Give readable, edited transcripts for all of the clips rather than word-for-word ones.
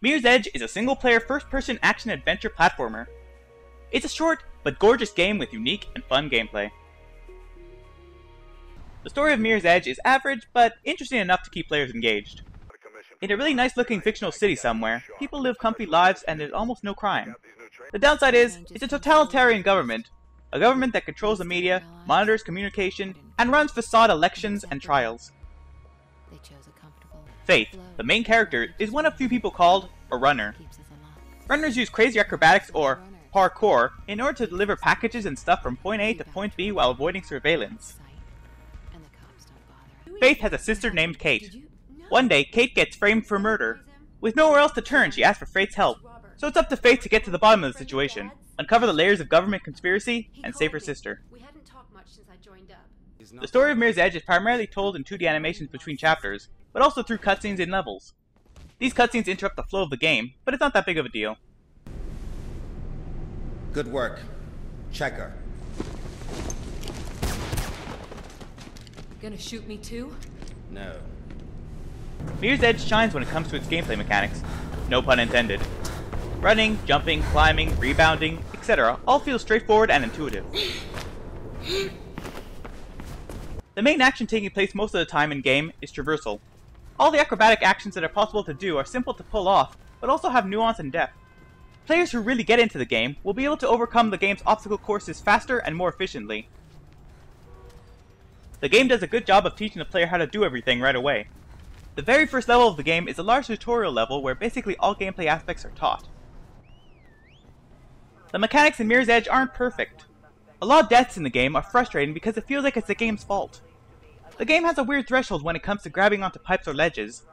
Mirror's Edge is a single-player first-person action-adventure platformer. It's a short but gorgeous game with unique and fun gameplay. The story of Mirror's Edge is average, but interesting enough to keep players engaged. In a really nice-looking fictional city somewhere, people live comfy lives and there's almost no crime. The downside is, it's a totalitarian government, a government that controls the media, monitors communication, and runs facade elections and trials. Faith, the main character, is one of few people called a runner. Runners use crazy acrobatics or parkour in order to deliver packages and stuff from point A to point B while avoiding surveillance. Faith has a sister named Kate. One day, Kate gets framed for murder. With nowhere else to turn, she asks for Faith's help. So it's up to Faith to get to the bottom of the situation, uncover the layers of government conspiracy, and save her sister. The story of Mirror's Edge is primarily told in 2D animations between chapters, but also through cutscenes in levels. These cutscenes interrupt the flow of the game, but it's not that big of a deal. Good work. Checker. Gonna shoot me too? No. Mirror's Edge shines when it comes to its gameplay mechanics. No pun intended. Running, jumping, climbing, rebounding, etc. all feel straightforward and intuitive. The main action taking place most of the time in-game is traversal. All the acrobatic actions that are possible to do are simple to pull off, but also have nuance and depth. Players who really get into the game will be able to overcome the game's obstacle courses faster and more efficiently. The game does a good job of teaching the player how to do everything right away. The very first level of the game is a large tutorial level where basically all gameplay aspects are taught. The mechanics in Mirror's Edge aren't perfect. A lot of deaths in the game are frustrating because it feels like it's the game's fault. The game has a weird threshold when it comes to grabbing onto pipes or ledges.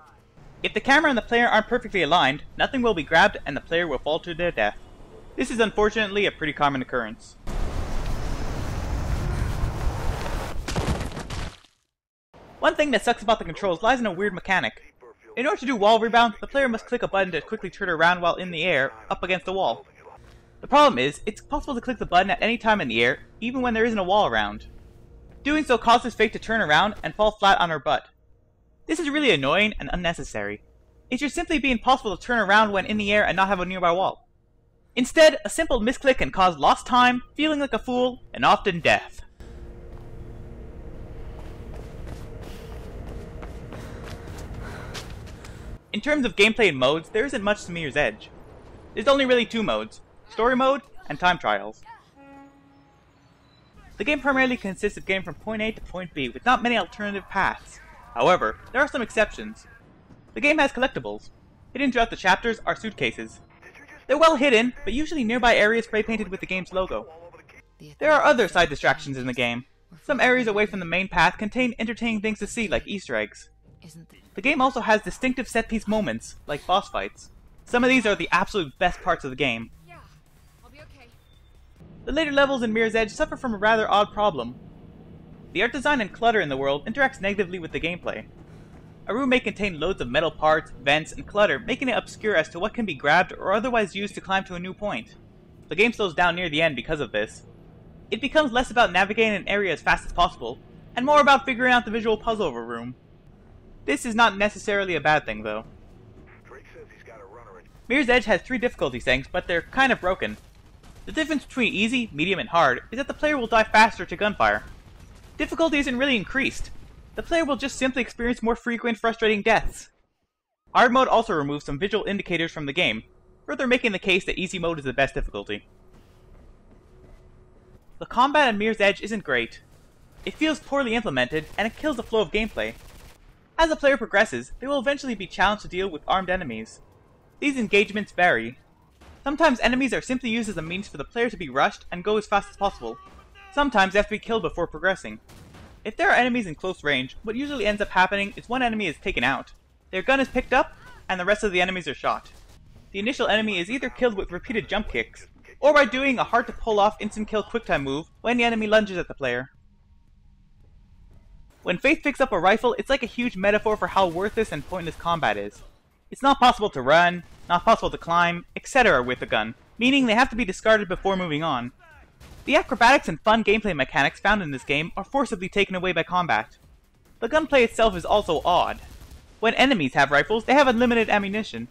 If the camera and the player aren't perfectly aligned, nothing will be grabbed and the player will fall to their death. This is unfortunately a pretty common occurrence. One thing that sucks about the controls lies in a weird mechanic. In order to do wall rebound, the player must click a button to quickly turn around while in the air, up against the wall. The problem is, it's possible to click the button at any time in the air, even when there isn't a wall around. Doing so causes Faith to turn around and fall flat on her butt. This is really annoying and unnecessary. It should simply be impossible to turn around when in the air and not have a nearby wall. Instead, a simple misclick can cause lost time, feeling like a fool, and often death. In terms of gameplay and modes, there isn't much to Mirror's Edge. There's only really two modes, story mode and time trials. The game primarily consists of getting from point A to point B with not many alternative paths. However, there are some exceptions. The game has collectibles. Hidden throughout the chapters are suitcases. They're well hidden, but usually nearby areas spray painted with the game's logo. There are other side distractions in the game. Some areas away from the main path contain entertaining things to see like Easter eggs. The game also has distinctive set-piece moments, like boss fights. Some of these are the absolute best parts of the game. The later levels in Mirror's Edge suffer from a rather odd problem. The art design and clutter in the world interacts negatively with the gameplay. A room may contain loads of metal parts, vents, and clutter, making it obscure as to what can be grabbed or otherwise used to climb to a new point. The game slows down near the end because of this. It becomes less about navigating an area as fast as possible, and more about figuring out the visual puzzle of a room. This is not necessarily a bad thing, though. Mirror's Edge has 3 difficulty settings, but they're kind of broken. The difference between easy, medium, and hard is that the player will die faster to gunfire. Difficulty isn't really increased. The player will just simply experience more frequent, frustrating deaths. Hard mode also removes some visual indicators from the game, further making the case that easy mode is the best difficulty. The combat in Mirror's Edge isn't great. It feels poorly implemented, and it kills the flow of gameplay. As the player progresses, they will eventually be challenged to deal with armed enemies. These engagements vary. Sometimes enemies are simply used as a means for the player to be rushed and go as fast as possible. Sometimes they have to be killed before progressing. If there are enemies in close range, what usually ends up happening is one enemy is taken out. Their gun is picked up, and the rest of the enemies are shot. The initial enemy is either killed with repeated jump kicks, or by doing a hard to pull off instant kill quicktime move when the enemy lunges at the player. When Faith picks up a rifle, it's like a huge metaphor for how worthless and pointless combat is. It's not possible to run, not possible to climb, etc. with the gun, meaning they have to be discarded before moving on. The acrobatics and fun gameplay mechanics found in this game are forcibly taken away by combat. The gunplay itself is also odd. When enemies have rifles, they have unlimited ammunition.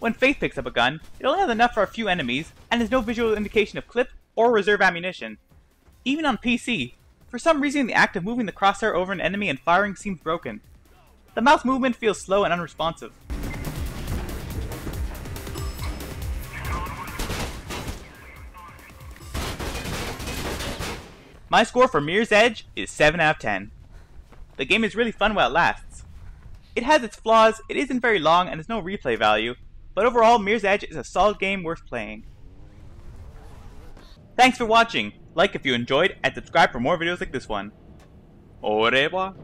When Faith picks up a gun, it only has enough for a few enemies, and has no visual indication of clip or reserve ammunition. Even on PC, for some reason the act of moving the crosshair over an enemy and firing seems broken. The mouse movement feels slow and unresponsive. My score for Mirror's Edge is 7 out of 10. The game is really fun while it lasts. It has its flaws, it isn't very long, and has no replay value, but overall Mirror's Edge is a solid game worth playing. Thanks for watching, like if you enjoyed, and subscribe for more videos like this one. Au revoir.